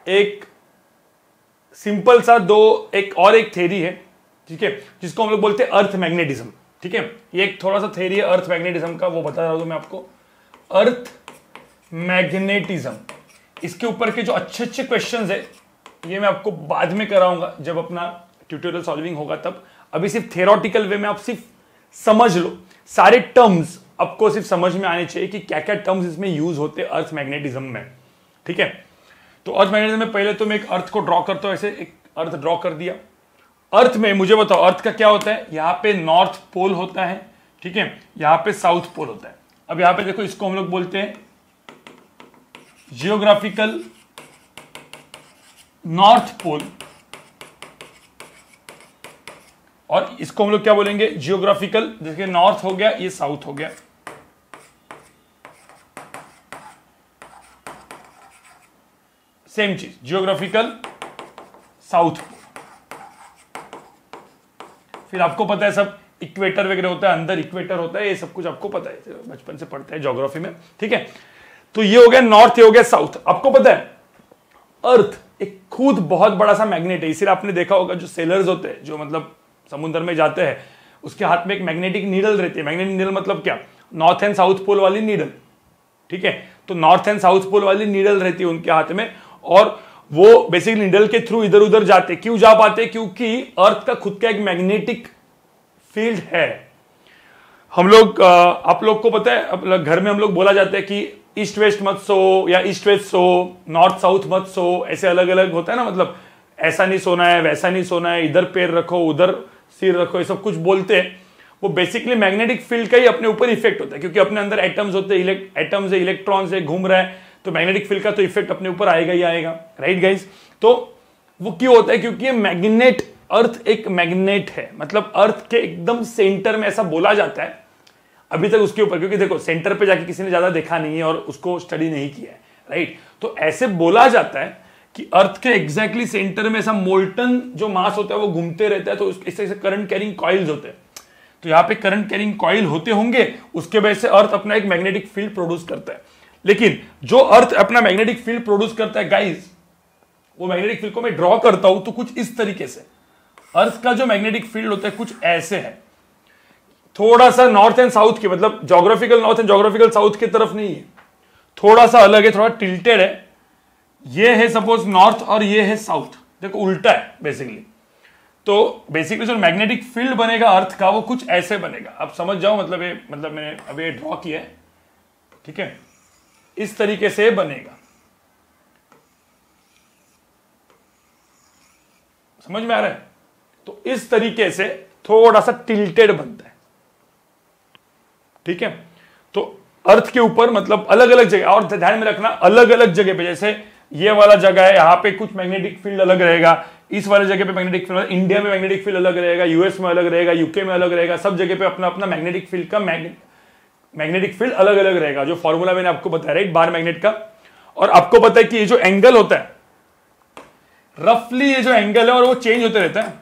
एक सिंपल सा एक थेरी है, ठीक है, जिसको हम लोग बोलते हैं अर्थ मैग्नेटिज्म। ठीक है, ये एक थोड़ा सा थेरी है अर्थ मैग्नेटिज्म का, वो बता रहा हूं मैं आपको। अर्थ मैग्नेटिज्म, इसके ऊपर के जो अच्छे अच्छे क्वेश्चंस है ये मैं आपको बाद में कराऊंगा जब अपना ट्यूटोरियल सॉल्विंग होगा तब। अभी सिर्फ थेरोटिकल वे में आप सिर्फ समझ लो, सारे टर्म्स आपको सिर्फ समझ में आने चाहिए कि क्या क्या टर्म्स इसमें यूज होते हैं अर्थ मैग्नेटिज्म में। ठीक है, तो अर्थ मैग्नेटिज्म में पहले तो मैं एक अर्थ को ड्रॉ करता हूं, ऐसे एक अर्थ ड्रॉ कर दिया। अर्थ में मुझे बताओ अर्थ का क्या होता है, यहां पे नॉर्थ पोल होता है, ठीक है, यहां पे साउथ पोल होता है। अब यहां पे देखो, इसको हम लोग बोलते हैं जियोग्राफिकल नॉर्थ पोल, और इसको हम लोग क्या बोलेंगे, जियोग्राफिकल, जैसे नॉर्थ हो गया, ये साउथ हो गया। सेम चीज, जियोग्राफिकल साउथ पोल। फिर आपको पता है सब इक्वेटर वगैरह होता है, अंदर इक्वेटर होता है, ये सब कुछ आपको पता है, बचपन से पढ़ते हैं ज्योग्राफी में। ठीक है, तो ये हो गया नॉर्थ, ये हो गया साउथ। आपको पता है अर्थ एक खुद बहुत बड़ा सा मैग्नेट है, इसीलिए आपने देखा होगा जो सेलर्स होते हैं, जो मतलब समुद्र में जाते हैं, उसके हाथ में एक मैग्नेटिक नीडल रहती है। मैग्नेटिक नीडल मतलब क्या, नॉर्थ एंड साउथ पोल वाली नीडल। ठीक है, तो नॉर्थ एंड साउथ पोल वाली नीडल रहती है उनके हाथ में, और वो बेसिकली नीडल के थ्रू इधर उधर जाते। क्यों जा पाते, क्योंकि अर्थ का खुद का एक मैग्नेटिक फील्ड है। हम लोग आप लोग को पता है, घर में हम लोग बोला जाता है कि ईस्ट वेस्ट मत सो, या ईस्ट वेस्ट सो, नॉर्थ साउथ मत सो, ऐसे अलग अलग होता है ना, मतलब ऐसा नहीं सोना है, वैसा नहीं सोना है, इधर पैर रखो, उधर सिर रखो, ये सब कुछ बोलते हैं। वो बेसिकली मैग्नेटिक फील्ड का ही अपने ऊपर इफेक्ट होता है, क्योंकि अपने अंदर एटम्स होते हैं, एटम्स है, इलेक्ट्रॉन्स है, घूम रहा है, तो मैग्नेटिक फील्ड का तो इफेक्ट अपने ऊपर आएगा ही आएगा। राइट गाइस, तो वो क्यों होता है, क्योंकि ये मैग्नेट, अर्थ एक मैग्नेट है, मतलब अर्थ के एकदम सेंटर में, ऐसा बोला जाता है अभी तक उसके ऊपर, क्योंकि देखो सेंटर पे जाके किसी ने ज्यादा देखा नहीं है और उसको स्टडी नहीं किया है। राइट, तो ऐसे बोला जाता है कि अर्थ के एग्जैक्टली सेंटर में ऐसा मोल्टन जो मास होता है वो घूमते रहता है, तो इससे करंट कैरिंग कॉइल्स होते हैं। तो यहाँ पे करंट कैरिंग कॉइल होते होंगे, उसके वजह से अर्थ अपना एक मैग्नेटिक फील्ड प्रोड्यूस करता है। लेकिन जो अर्थ अपना मैग्नेटिक फील्ड प्रोड्यूस करता है गाइस, वो मैग्नेटिक फील्ड को मैं ड्रॉ करता हूं तो कुछ इस तरीके से। अर्थ का जो मैग्नेटिक फील्ड होता है कुछ ऐसे है, थोड़ा सा नॉर्थ एंड साउथ की, मतलब geographical north and geographical south की तरफ नहीं है, थोड़ा सा अलग है, थोड़ा टिल्टेड है। ये है सपोज नॉर्थ और ये है साउथ, देखो उल्टा है बेसिकली। तो बेसिकली जो मैग्नेटिक फील्ड बनेगा अर्थ का वो कुछ ऐसे बनेगा, आप समझ जाओ, मतलब मैंने अभी ड्रॉ किया है। ठीक है, इस तरीके से बनेगा, समझ में आ रहा है। तो इस तरीके से थोड़ा सा टिल्टेड बनता है। ठीक है, तो अर्थ के ऊपर मतलब अलग अलग जगह, और ध्यान में रखना अलग अलग जगह पे, जैसे ये वाला जगह है, यहां पे कुछ मैग्नेटिक फील्ड अलग रहेगा, इस वाले जगह पे मैग्नेटिक फील्ड, इंडिया में मैग्नेटिक फील्ड अलग रहेगा, यूएस में अलग रहेगा, यूके में अलग रहेगा, सब जगह पे अपना अपना मैग्नेटिक फील्ड का मैग्नेटिक फील्ड अलग अलग रहेगा, जो फॉर्मूला मैंने आपको बताया, राइट, बार मैग्नेट का। और आपको पता है कि ये जो एंगल होता है, रफली ये जो एंगल है और वो चेंज होते रहता है।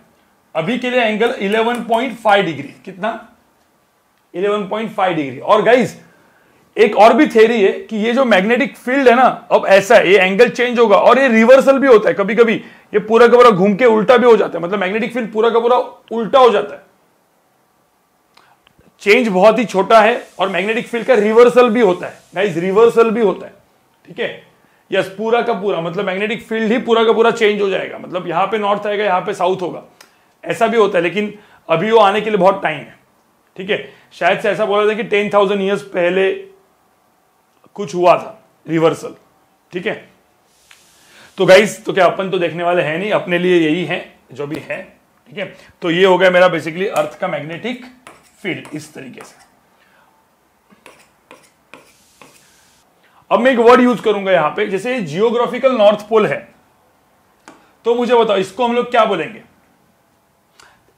अभी के लिए एंगल 11.5 डिग्री, कितना, 11.5 डिग्री। और गाइस एक और भी थ्योरी है कि ये जो मैग्नेटिक फील्ड है ना, अब ऐसा है, ये एंगल चेंज होगा और ये रिवर्सल भी होता है, कभी कभी ये पूरा का पूरा घूम के उल्टा भी हो जाता है, मतलब मैग्नेटिक फील्ड पूरा का पूरा उल्टा हो जाता है। चेंज बहुत ही छोटा है और मैग्नेटिक फील्ड का रिवर्सल भी होता है गाइस, रिवर्सल भी होता है। ठीक है, यस, पूरा का पूरा, मतलब मैग्नेटिक फील्ड ही पूरा का पूरा चेंज हो जाएगा, मतलब यहां पे नॉर्थ आएगा, यहां पे साउथ होगा, ऐसा भी होता है। लेकिन अभी वो आने के लिए बहुत टाइम है। ठीक है, शायद से ऐसा बोला था कि 10,000 ईयर्स पहले कुछ हुआ था रिवर्सल। ठीक है, तो गाइस, तो क्या अपन तो देखने वाले हैं नहीं, अपने लिए यही है जो भी है। ठीक है, तो ये हो गया मेरा बेसिकली अर्थ का मैग्नेटिक फील्ड, इस तरीके से। अब मैं एक वर्ड यूज करूंगा यहां पे, जैसे जियोग्राफिकल नॉर्थ पोल है, तो मुझे बताओ इसको हम लोग क्या बोलेंगे।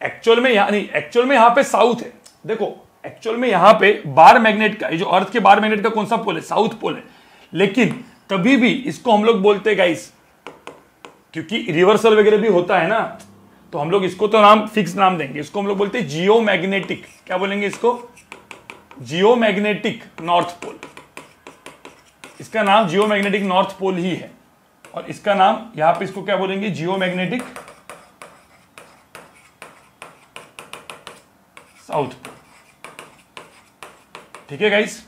एक्चुअल में यहां नहीं, एक्चुअल में यहां पे साउथ है। देखो एक्चुअल में यहां पे बार मैग्नेट का, ये जो अर्थ के बार मैग्नेट का कौन सा पोल है, साउथ पोल है। लेकिन तभी भी इसको हम लोग बोलते हैं गाइस, क्योंकि रिवर्सल वगैरह भी होता है ना, तो हम लोग इसको तो नाम फिक्स नाम देंगे, इसको हम लोग बोलते हैं जियोमैग्नेटिक। क्या बोलेंगे इसको, जियोमैग्नेटिक नॉर्थ पोल। इसका नाम जियोमैग्नेटिक नॉर्थ पोल ही है। और इसका नाम यहां पे इसको क्या बोलेंगे, जियोमैग्नेटिक साउथ पोल। ठीक है गाइस,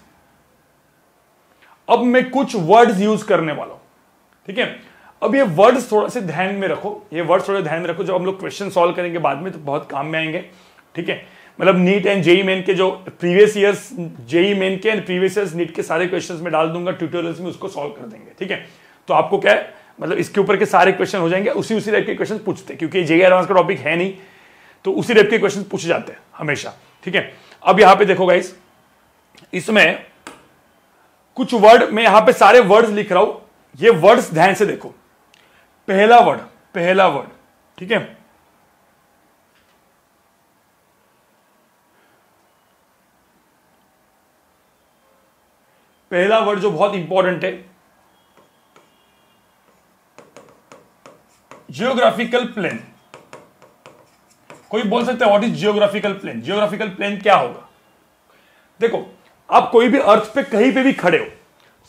अब मैं कुछ वर्ड्स यूज करने वाला हूं। ठीक है, अब ये वर्ड्स थोड़ा से ध्यान में रखो, ये वर्ड्स थोड़ा ध्यान में रखो, जब हम लोग क्वेश्चन सॉल्व करेंगे बाद में तो बहुत काम में आएंगे। ठीक है, मतलब नीट एंड जेई मेन के जो प्रीवियस ईयर्स जेई मेन के एंड प्रीवियस ईयर्स नीट के सारे क्वेश्चंस में डाल दूंगा ट्यूटोरियल्स में, उसको सॉल्व कर देंगे। ठीक है, तो आपको क्या है, मतलब इसके ऊपर के सारे क्वेश्चन हो जाएंगे, उसी टाइप के क्वेश्चन पूछते हैं, क्योंकि जेई एडवांस का टॉपिक है नहीं, तो उसी टाइप के क्वेश्चन पूछे जाते हैं हमेशा। ठीक है, अब यहां पे देखो गाइस, इसमें कुछ वर्ड, मैं यहां पे सारे वर्ड्स लिख रहा हूं, ये वर्ड्स ध्यान से देखो। पहला वर्ड, ठीक है, पहला वर्ड जो बहुत इंपॉर्टेंट है, जियोग्राफिकल प्लेन। कोई बोल सकता है what is geographical plane? Geographical plane क्या होगा? देखो, आप कोई भी अर्थ पे कहीं पे भी खड़े हो,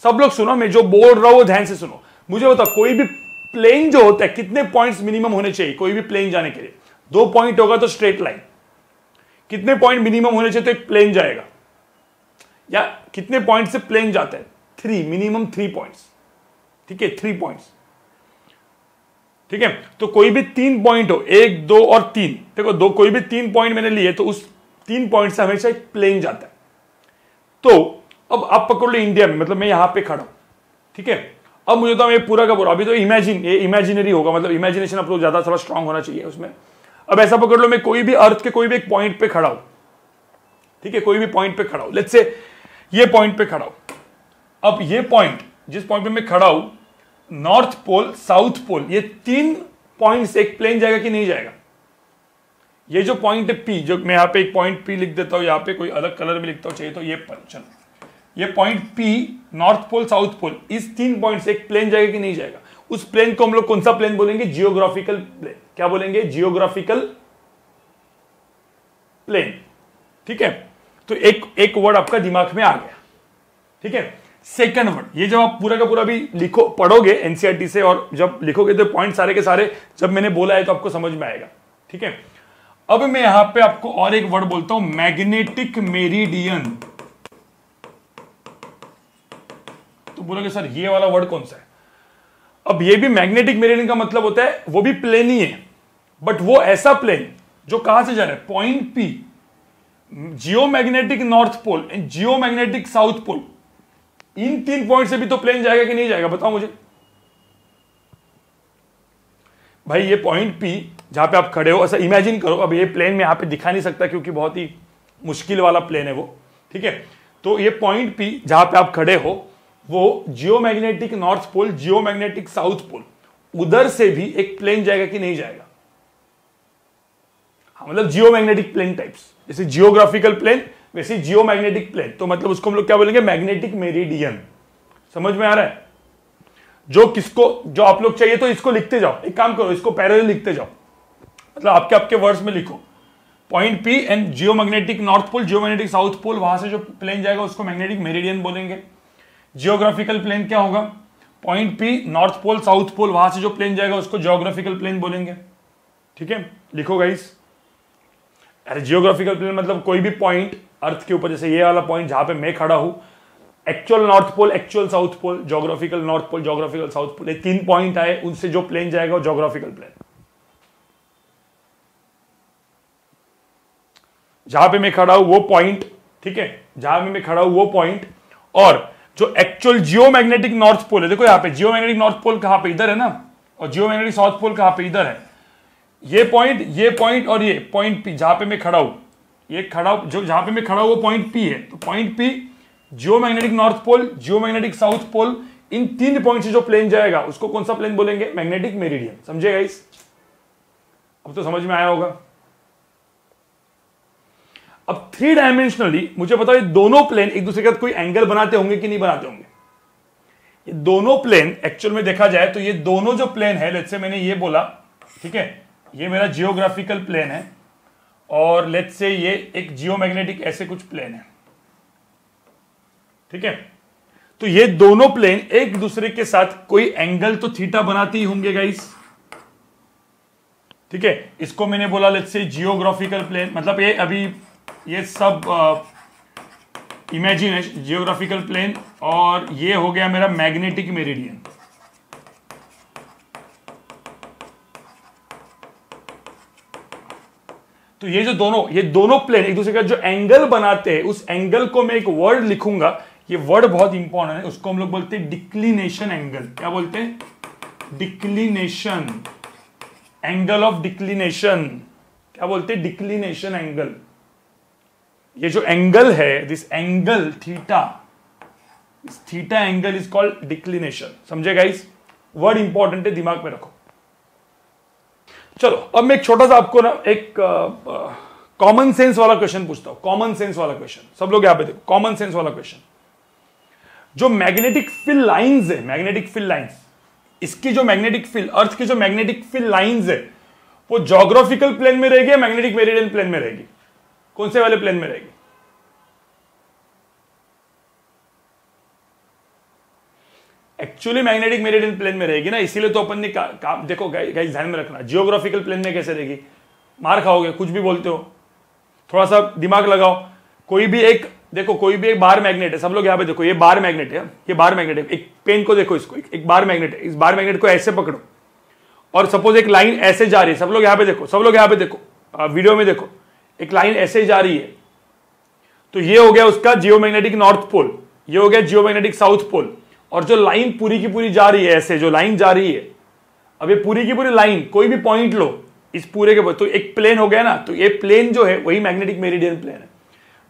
सब लोग सुनो, मैं जो बोल रहा हूं वो ध्यान से सुनो। मुझे बताओ, कोई भी प्लेन जो होता है कितने पॉइंट्स मिनिमम होने चाहिए कोई भी प्लेन जाने के लिए? 2 पॉइंट होगा तो स्ट्रेट लाइन। कितने पॉइंट मिनिमम होने चाहिए तो एक प्लेन जाएगा? या कितने पॉइंट से प्लेन जाता है? 3, मिनिमम 3 पॉइंट्स। ठीक है, 3 पॉइंट्स। ठीक है, तो कोई भी 3 पॉइंट हो, 1, 2 और 3, देखो कोई भी 3 पॉइंट मैंने लिए तो उस 3 पॉइंट से हमेशा एक प्लेन जाता है। तो अब आप पकड़ लो इंडिया में, मतलब मैं यहां पे खड़ा हूं। ठीक है, अब मुझे तो ये पूरा का पूरा, अभी तो ये इमेजिनरी होगा, मतलब इमेजिनेशन आप लोग ज्यादा थोड़ा स्ट्रांग होना चाहिए उसमें। अब ऐसा पकड़ लो, मैं कोई भी अर्थ के कोई भी एक पॉइंट पे खड़ा हूं। ठीक है, कोई भी पॉइंट पे खड़ा हूं, लेट्स से ये पॉइंट पे खड़ा हूं। अब ये पॉइंट, जिस पॉइंट पे मैं खड़ा हूं, नॉर्थ पोल, साउथ पोल, ये 3 पॉइंट से एक प्लेन जाएगा कि नहीं जाएगा? ये जो पॉइंट है पी, जो मैं यहां पे एक पॉइंट पी लिख देता हूं, यहां पे कोई अलग कलर में लिखता हूं चाहिए तो, ये चलो, ये point P, north pole, south pole, इस 3 पॉइंट से एक प्लेन जाएगा कि नहीं जाएगा? उस प्लेन को हम लोग कौन सा प्लेन बोलेंगे? Geographical plane. क्या बोलेंगे? Geographical plane. ठीक है, तो एक वर्ड आपका दिमाग में आ गया। ठीक है, सेकंड वर्ड, ये जब आप पूरा का पूरा भी लिखो, पढ़ोगे एनसीईआरटी से, और जब लिखोगे तो पॉइंट सारे के सारे जब मैंने बोला है तो आपको समझ में आएगा। ठीक है, अब मैं यहां पे आपको और एक वर्ड बोलता हूं, मैग्नेटिक मेरिडियन। तो बोलोगे सर ये वाला वर्ड कौन सा है? अब ये भी मैग्नेटिक मेरिडियन का मतलब होता है वो भी प्लेन ही है, बट वो ऐसा प्लेन जो कहां से जा रहा है? Point P, geomagnetic north pole and geomagnetic south pole, इन 3 पॉइंट से भी तो प्लेन जाएगा कि नहीं जाएगा? बताओ मुझे भाई। ये पॉइंट पी जहां पे आप खड़े हो, ऐसा इमेजिन करो। अब ये प्लेन में यहां पे दिखा नहीं सकता क्योंकि बहुत ही मुश्किल वाला प्लेन है वो। ठीक है, तो ये पॉइंट पी जहां पे आप खड़े हो, वो geomagnetic north pole, geomagnetic south pole, उधर से भी एक प्लेन जाएगा कि नहीं जाएगा? हाँ, मतलब जियोमैग्नेटिक प्लेन टाइप्स, जैसे जियोग्राफिकल प्लेन वैसे जियोमैग्नेटिक प्लेन, तो मतलब उसको हम लोग क्या बोलेंगे? Magnetic meridian. समझ में आ रहा है? जो आप लोग चाहिए तो इसको लिखते जाओ, एक काम करो, इसको पैरेलल लिखते जाओ, मतलब आपके वर्ड्स में लिखो, point P and geomagnetic north pole, geomagnetic south pole, वहां से जो प्लेन जाएगा उसको मैग्नेटिक मेरिडियन बोलेंगे। जियोग्राफिकल प्लेन क्या होगा? Point P, north pole, south pole, वहां से जो प्लेन जाएगा उसको जियोग्राफिकल प्लेन बोलेंगे। ठीक है, लिखो गाइस। अरे जियोग्राफिकल प्लेन मतलब कोई भी पॉइंट अर्थ के ऊपर, जैसे ये वाला पॉइंट जहां पे मैं खड़ा हूं, actual north pole, actual south pole, geographical north pole, geographical south pole, ये 3 पॉइंट आए, उनसे जो प्लेन जाएगा वो ज्योग्राफिकल प्लेन। जहां पे मैं खड़ा हूं वो पॉइंट, ठीक है, जहां पे मैं खड़ा हूं वो पॉइंट, और जो एक्चुअल जियोमैग्नेटिक नॉर्थ पोल है, देखो यहां पे जियोमैग्नेटिक नॉर्थ पोल कहां पे? इधर है ना, और जियोमैग्नेटिक साउथ पोल कहां पे? इधर है। ये पॉइंट और ये पॉइंट पी जहां पे मैं खड़ा हूं, ये खड़ा जो जहां पे मैं खड़ा हूं वो पॉइंट पी है, तो point P, geomagnetic north pole, geomagnetic south pole, इन 3 पॉइंट से जो प्लेन जाएगा उसको कौन सा प्लेन बोलेंगे? Magnetic meridian. समझे गाइस? अब तो समझ में आया होगा। अब 3 डायमेंशनली मुझे बताओ, ये दोनों प्लेन एक दूसरे के साथ कोई एंगल बनाते होंगे कि नहीं बनाते होंगे? ये दोनों प्लेन एक्चुअल में देखा जाए तो ये दोनों जो प्लेन है, लेट्स से मैंने ये बोला, ठीक है, ये मेरा जियोग्राफिकल प्लेन है, और लेट्स से ये एक जियोमैग्नेटिक ऐसे कुछ प्लेन है। ठीक है, तो ये दोनों प्लेन एक दूसरे के साथ कोई एंगल तो थीटा बनाते ही होंगे गाइस, ठीक है। इसको मैंने बोला लेट्स से जियोग्राफिकल प्लेन, मतलब ये अभी ये सब इमेजिनेशन जियोग्राफिकल प्लेन, और ये हो गया मेरा मैग्नेटिक मेरिडियन। तो ये दोनों प्लेन एक दूसरे का जो एंगल बनाते हैं, उस एंगल को मैं एक वर्ड लिखूंगा, ये वर्ड बहुत इंपॉर्टेंट है, उसको हम लोग बोलते हैं डिक्लिनेशन एंगल। क्या बोलते हैं? Declination, angle of declination. क्या बोलते हैं? Declination angle. ये जो एंगल है, this angle theta, theta angle is called declination. समझे गाइस? वर्ड इंपॉर्टेंट है, दिमाग में रखो। चलो अब मैं एक छोटा सा आपको ना एक कॉमन सेंस वाला क्वेश्चन पूछता हूं। कॉमन सेंस वाला क्वेश्चन, सब लोग यहां पे देखो, कॉमन सेंस वाला क्वेश्चन। जो मैग्नेटिक फील्ड लाइंस है, मैग्नेटिक फील्ड लाइंस, इसकी जो मैग्नेटिक फील्ड, अर्थ की जो मैग्नेटिक फील्ड लाइंस है, वो ज्योग्राफिकल प्लेन में रहेगी या मैग्नेटिक मेरिडियन प्लेन में रहेगी? कौन से वाले प्लेन में रहेगी? एक्चुअली मैग्नेटिक मेरिडियन प्लेन में रहेगी ना, इसीलिए तो अपन ने देखो गाइस ध्यान में रखना, जियोग्राफिकल प्लेन में कैसे रहेगी? मार खाओगे, कुछ भी बोलते हो, थोड़ा सा दिमाग लगाओ। कोई भी एक देखो, कोई भी एक बार मैग्नेट है, सब लोग यहां पे देखो, ये बार मैग्नेट है, ये बार मैग्नेट है। एक पेन को देखो, इसको एक बार मैग्नेट है, इस बार मैग्नेट को ऐसे पकड़ो और सपोज एक लाइन ऐसे जा रही है, सब लोग यहां पे देखो, सब लोग यहां पे देखो, वीडियो में देखो, एक लाइन ऐसे जा रही है, तो ये हो गया उसका जियोमैग्नेटिक नॉर्थ पोल, ये हो गया जियोमैग्नेटिक साउथ पोल। और जो लाइन पूरी की पूरी जा रही है, ऐसे जो लाइन जा रही है, अब ये पूरी की पूरी लाइन, कोई भी पॉइंट लो इस पूरे के, तो एक प्लेन हो गया ना, तो ये प्लेन जो है वही मैग्नेटिक मेरिडियन प्लेन है।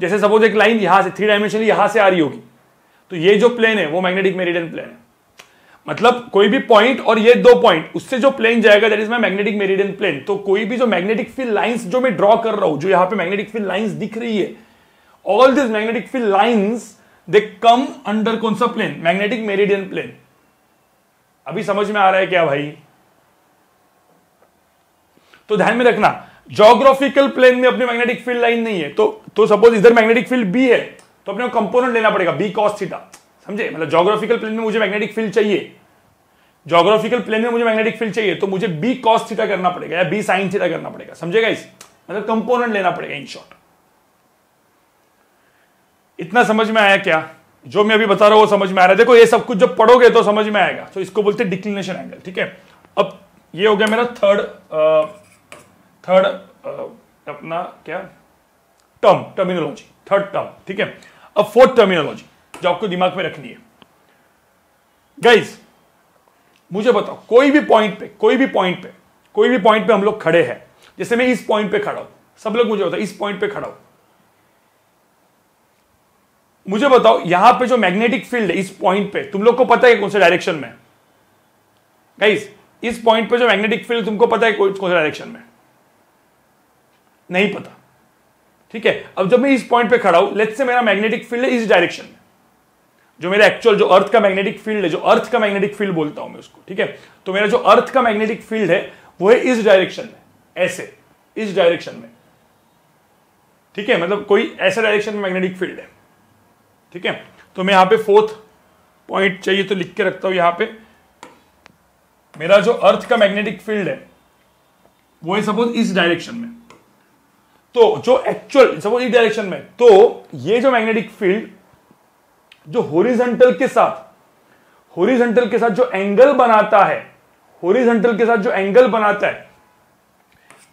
जैसे सपोज एक लाइन यहां से 3 डायमेंशनली यहां से आ रही होगी, तो ये जो प्लेन है वो मैग्नेटिक मेरिडियन प्लेन है। मतलब कोई भी पॉइंट और ये 2 पॉइंट, उससे जो प्लेन जाएगा that is my magnetic meridian plane. तो कोई भी जो मैग्नेटिक फील्ड लाइंस जो मैं ड्रॉ कर रहा हूं, जो यहां पे मैग्नेटिक फील्ड लाइंस दिख रही है, all this magnetic field lines they come under कौन सा प्लेन? Magnetic meridian plane. अभी समझ में आ रहा है क्या भाई? तो ध्यान में रखना, ज्योग्राफिकल प्लेन में अपनी मैग्नेटिक फील्ड लाइन नहीं है, तो सपोज इधर मैग्नेटिक फील्ड बी है, तो अपने को कंपोनेंट लेना पड़ेगा बी कॉस थीटा। समझे? मतलब ज्योग्राफिकल प्लेन में मुझे मैग्नेटिक फील्ड चाहिए, ज्योग्राफिकल प्लेन में मुझे मैग्नेटिक फील्ड चाहिए, तो मुझे बी कॉस थीटा करना पड़ेगा या बी साइन थीटा करना पड़ेगा। समझेगा? इस मतलब कंपोनेंट लेना पड़ेगा इन शॉर्ट। इतना समझ में आया क्या? जो मैं अभी बता रहा हूं वो समझ में आ रहा है? देखो ये सब कुछ जब पढ़ोगे तो समझ में आएगा। तो इसको बोलते हैं डिक्लिनेशन एंगल। ठीक है, अब ये हो गया मेरा थर्ड अपना क्या टर्मिनोलॉजी, थर्ड टर्म। ठीक है, अब फोर्थ टर्मिनोलॉजी जो आपको दिमाग में रखनी है। गाइस मुझे बताओ, कोई भी पॉइंट पे हम लोग खड़े हैं, जैसे मैं इस पॉइंट पे खड़ा हूं, सब लोग मुझे बताओ इस पॉइंट पे खड़ा हूं, मुझे बताओ यहां पे जो मैग्नेटिक फील्ड है इस पॉइंट पे, तुम लोग को पता है कौन से डायरेक्शन में? गाइस इस पॉइंट पे जो मैग्नेटिक फील्ड तुमको पता है कौन से डायरेक्शन में? नहीं पता। ठीक है, अब जब मैं इस पॉइंट पे खड़ा हूं, लेट्स से मेरा मैग्नेटिक फील्ड है इस डायरेक्शन में, जो मेरा एक्चुअल जो अर्थ का मैग्नेटिक फील्ड है, जो अर्थ का मैग्नेटिक फील्ड बोलता हूं मैं उसको। ठीक है, तो मेरा जो अर्थ का मैग्नेटिक फील्ड है वो है इस डायरेक्शन में, ऐसे इस डायरेक्शन में। ठीक है, मतलब कोई ऐसा डायरेक्शन में मैग्नेटिक फील्ड है। ठीक है, तो मैं यहां पे फोर्थ पॉइंट चाहिए तो लिख के रखता हूं, यहां पे मेरा जो अर्थ का मैग्नेटिक फील्ड है वो है सपोज इस डायरेक्शन में, तो जो एक्चुअल सपोज इस डायरेक्शन में, तो ये जो मैग्नेटिक फील्ड जो हॉरिजॉन्टल के साथ जो एंगल बनाता है, हॉरिजॉन्टल के साथ जो एंगल बनाता है,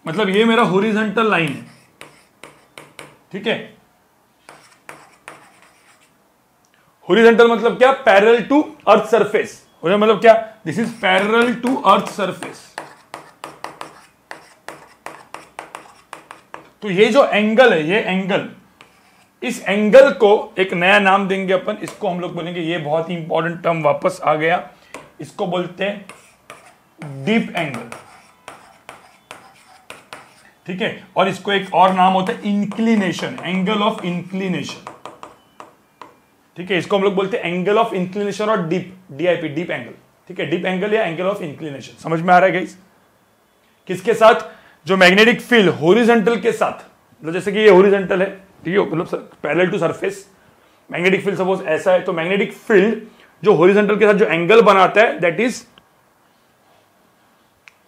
मतलब ये मेरा हॉरिजॉन्टल लाइन है। ठीक है, हॉरिजॉन्टल मतलब क्या? Parallel to earth surface. मतलब क्या? This is parallel to earth surface. तो ये जो एंगल है, ये एंगल, इस एंगल को एक नया नाम देंगे अपन, इसको हम लोग बोलेंगे, ये बहुत ही इंपॉर्टेंट टर्म वापस आ गया, इसको बोलते हैं डीप एंगल। ठीक है, और इसको एक और नाम होता है इंक्लिनेशन, एंगल ऑफ इंक्लिनेशन। ठीक है, इसको हम लोग बोलते हैं एंगल ऑफ इंक्लिनेशन और डीप, डीआईपी, डीप एंगल। ठीक है, डीप एंगल या एंगल ऑफ इंक्लिनेशन। समझ में आ रहा है गाइस? किसके साथ? जो मैग्नेटिक फील्ड हॉरिजॉन्टल के साथ, मतलब जैसे कि ये हॉरिजॉन्टल है, ठीक है, मतलब parallel to surface, magnetic field suppose ऐसा है, तो मैग्नेटिक फील्ड जो हॉरिजॉन्टल के साथ जो एंगल बनाता है दैट इज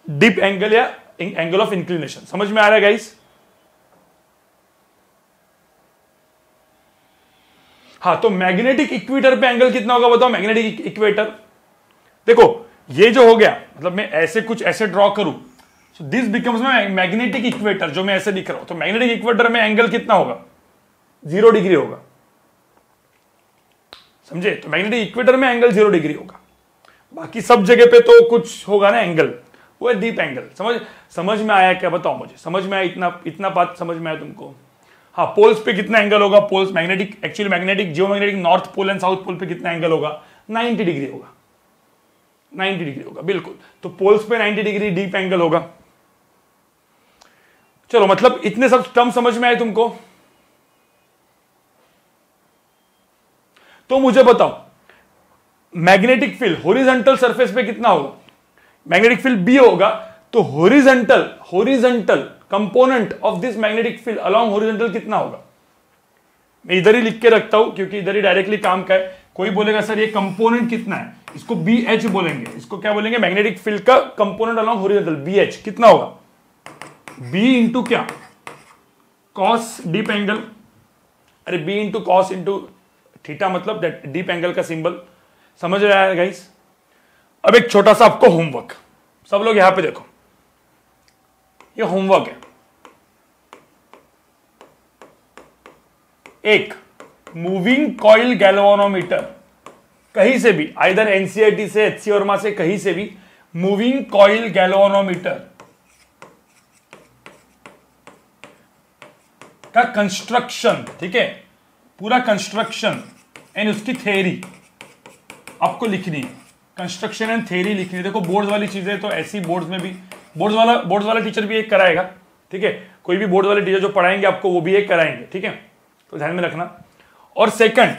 डीप एंगल या एंगल ऑफ इंक्लिनेशन। समझ में आ रहा है गाइस? हाँ, तो मैग्नेटिक इक्वेटर पे एंगल कितना होगा बताओ? मैग्नेटिक इक्वेटर देखो, ये जो हो गया, मतलब मैं ऐसे कुछ ऐसे ड्रॉ करूं, so this becomes my magnetic equator, जो मैं ऐसे लिख रहा हूं। तो मैग्नेटिक इक्वेटर में एंगल कितना होगा? 0 डिग्री होगा। समझे? तो मैग्नेटिक इक्वेटर में एंगल 0 डिग्री होगा। बाकी सब जगह पे तो कुछ होगा ना एंगल, वो है डीप एंगल। समझ में आया क्या? बताओ मुझे, समझ में आया? इतना बात समझ में आया तुमको? हाँ, पोल्स पे कितना एंगल होगा? Poles magnetic, actually magnetic geomagnetic north pole and south pole पे कितना एंगल होगा? 90 डिग्री होगा। 90 डिग्री होगा, बिल्कुल। तो पोल्स पे 90 डिग्री डीप एंगल होगा। चलो, मतलब इतने सब टर्म समझ में आए तुमको? तो मुझे बताओ, मैग्नेटिक फील्ड हॉरिजॉन्टल सरफेस पे कितना होगा? मैग्नेटिक फील्ड बी होगा, तो horizontal component of this magnetic field along horizontal कितना होगा? मैं इधर ही लिख के रखता हूं क्योंकि इधर ही डायरेक्टली काम का है। कोई बोलेगा सर ये कंपोनेंट कितना है, इसको बी एच बोलेंगे। इसको क्या बोलेंगे? मैग्नेटिक फील्ड का component along horizontal B H कितना होगा? बी इंटू क्या? Cos dip angle. अरे B into cos into theta, मतलब डीप एंगल का सिंबल। समझ रहे हैं गाइस? अब एक छोटा सा आपको होमवर्क, सब लोग यहां पे देखो, ये होमवर्क है। एक मूविंग कॉइल गैल्वानोमीटर, कहीं से भी, आइदर एनसीईआरटी से, एचसी वर्मा से, कहीं से भी, मूविंग कॉइल गैल्वानोमीटर का कंस्ट्रक्शन, ठीक है, पूरा कंस्ट्रक्शन एंड उसकी थ्योरी आपको लिखनी है। कंस्ट्रक्शन एंड थ्योरी लिखनी है। देखो बोर्ड वाली चीजें तो ऐसी बोर्ड्स में भी, बोर्ड वाला टीचर भी एक कराएगा, ठीक है, कोई भी बोर्ड वाले टीचर जो पढ़ाएंगे आपको वो भी एक कराएंगे, ठीक है, तो ध्यान में रखना। और सेकंड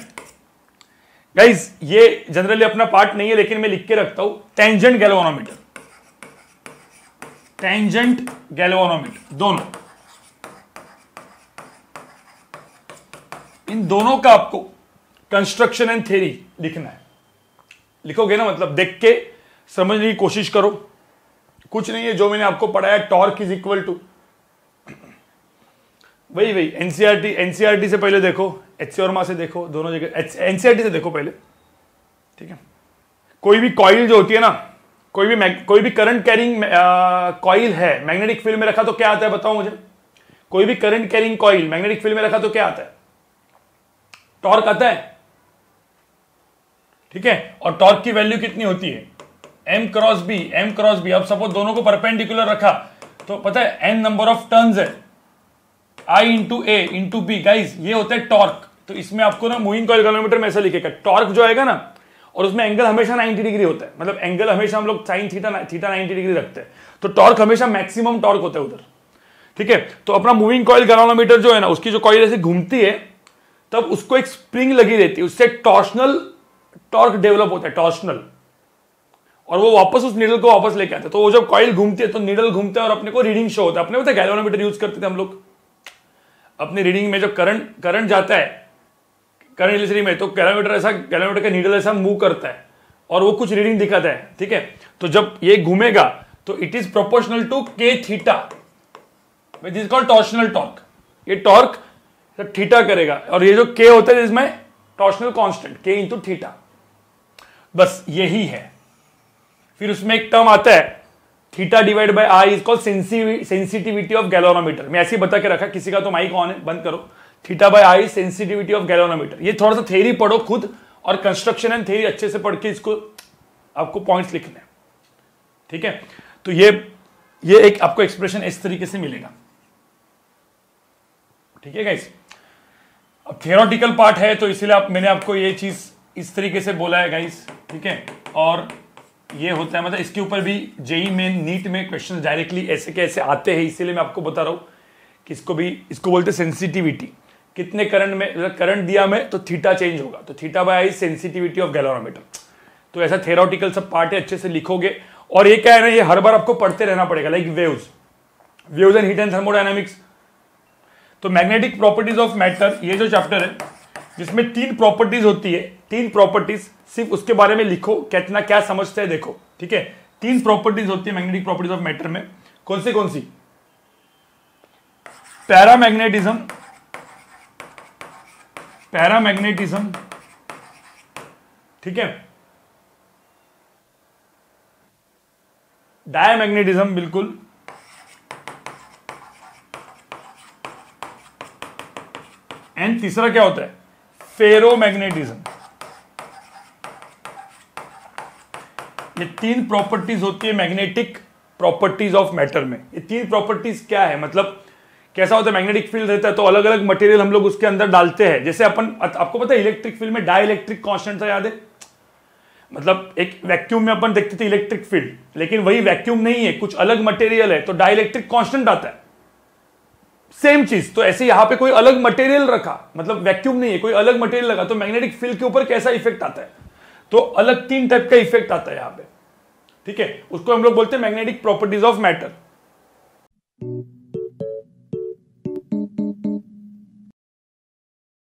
गाइस, ये जनरली अपना पार्ट नहीं है लेकिन मैं लिख के रखता हूं, टेंजेंट गैल्वानोमीटर, टेंजेंट गैल्वानोमीटर, दोनों, इन दोनों का आपको कंस्ट्रक्शन एंड थ्योरी लिखना है। लिखोगे ना, मतलब देख के समझने की कोशिश करो। कुछ नहीं है, जो मैंने आपको पढ़ाया, टॉर्क इज इक्वल टू वही एनसीईआरटी से पहले देखो, एचसी वर्मा से देखो, दोनों जगह एनसीईआरटी से देखो पहले, ठीक है। कोई भी कॉइल जो होती है ना, कोई भी करंट कैरिंग कॉइल है मैग्नेटिक फील्ड में रखा तो क्या आता है बताओ मुझे? कोई भी current carrying coil magnetic field में रखा तो क्या आता है? टॉर्क आता है, ठीक है। और टॉर्क की वैल्यू कितनी होती है? m cross B. अब सपोज दोनों को परपेंडिकुलर रखा तो पता है n नंबर ऑफ टर्न्स है, I into A into B. Guys ये होता है टॉर्क। तो इसमें आपको ना मूविंग कॉइल गैल्वानोमीटर में ऐसा लिखेगा, टॉर्क जो आएगा ना, और उसमें एंगल हमेशा 90 डिग्री होता है, मतलब एंगल हमेशा हम लोग साइन थीटा 90 डिग्री रखते हैं, तो टॉर्क हमेशा मैक्सिमम टॉर्क होता है उधर, ठीक है। तो अपना मूविंग कॉइल गैल्वानोमीटर जो है ना, उसकी जो कॉइल ऐसे घूमती है तब उसको एक स्प्रिंग लगी रहती है, उससे टॉर्शनल टॉर्क डेवलप होता है, टॉर्शनल, और वो वापस उस नीडल को वापस लेके आता है। तो वो जब कॉइल घूमती है तो नीडल घूमता है और अपने को रीडिंग शो होता है। अपने पता है गैल्वानोमीटर यूज करते थे हम लोग अपनी रीडिंग में, जो करंट जाता है करंट इलेक्ट्रिसिटी में, तो गैल्वानोमीटर का नीडल ऐसा मूव करता है और वो कुछ रीडिंग दिखाता है, ठीक है। तो जब ये घूमेगा तो इट इज प्रोपोर्शनल टू के theta, which is called torsional torque. ये टॉर्क थीटा करेगा, और ये जो के होता है इसमें टॉर्शनल कांस्टेंट के इंटू थीटा, बस यही है। फिर उसमें एक टर्म आता है theta divide by I is called sensitivity of galvanometer. मैं ऐसे ही बता के रखा, किसी का तो माइक ऑन है, बंद करो। Theta by I sensitivity of galvanometer. ये थोड़ा सा थ्योरी पढ़ो खुद, और कंस्ट्रक्शन एंड थ्योरी अच्छे से पढ़ के इसको आपको पॉइंट्स लिखने हैं, ठीक है। तो ये एक आपको एक्सप्रेशन इस तरीके से मिलेगा, ठीक है गाइस। अब थियोरेटिकल पार्ट है तो इसीलिए मैंने आपको ये चीज इस तरीके से बोला है गाइस, ठीक है। और ये होता है, मतलब इसके ऊपर भी जेई में, नीट में क्वेश्चन डायरेक्टली ऐसे कैसे आते हैं, इसीलिए मैं आपको बता रहा हूं कि इसको बोलते हैं सेंसिटिविटी। कितने करंट में, करंट दिया में तो थीटा चेंज होगा, तो theta by I sensitivity of galvanometer. तो ऐसा थियोरेटिकल सब पार्ट है, अच्छे से लिखोगे। और ये क्या है ना, ये हर बार आपको पढ़ते रहना पड़ेगा, like waves and heat and thermodynamics. तो मैग्नेटिक प्रॉपर्टीज ऑफ मैटर, ये जो चैप्टर है जिसमें 3 प्रॉपर्टीज होती है, 3 प्रॉपर्टीज, सिर्फ उसके बारे में लिखो, कितना क्या समझते हैं देखो, ठीक है। 3 प्रॉपर्टीज होती है मैग्नेटिक प्रॉपर्टीज ऑफ मैटर में। कौन सी? पैरामैग्नेटिज्म, ठीक है, डायमैग्नेटिज्म, बिल्कुल, एंड तीसरा क्या होता है? फेरोमैग्नेटिज्म। ये 3 प्रॉपर्टीज होती है मैग्नेटिक प्रॉपर्टीज ऑफ मैटर में। ये 3 प्रॉपर्टीज क्या है, मतलब कैसा होता है? मैग्नेटिक फील्ड रहता है तो अलग अलग मटेरियल हम लोग उसके अंदर डालते हैं। जैसे आपको पता है इलेक्ट्रिक फील्ड में डाइलेक्ट्रिक कांस्टेंट था, याद है? मतलब एक वैक्यूम में अपन देखते थे इलेक्ट्रिक फील्ड, लेकिन वही वैक्यूम नहीं है, कुछ अलग मटेरियल है तो डाइलेक्ट्रिक कांस्टेंट आता है। सेम चीज, तो ऐसे यहां पे कोई अलग मटेरियल रखा, मतलब वैक्यूम नहीं है, कोई अलग मटेरियल लगा तो मैग्नेटिक फील्ड के ऊपर कैसा इफेक्ट आता है? तो अलग 3 टाइप का इफेक्ट आता है यहां पे, ठीक है। उसको हम लोग बोलते हैं मैग्नेटिक प्रॉपर्टीज ऑफ मैटर।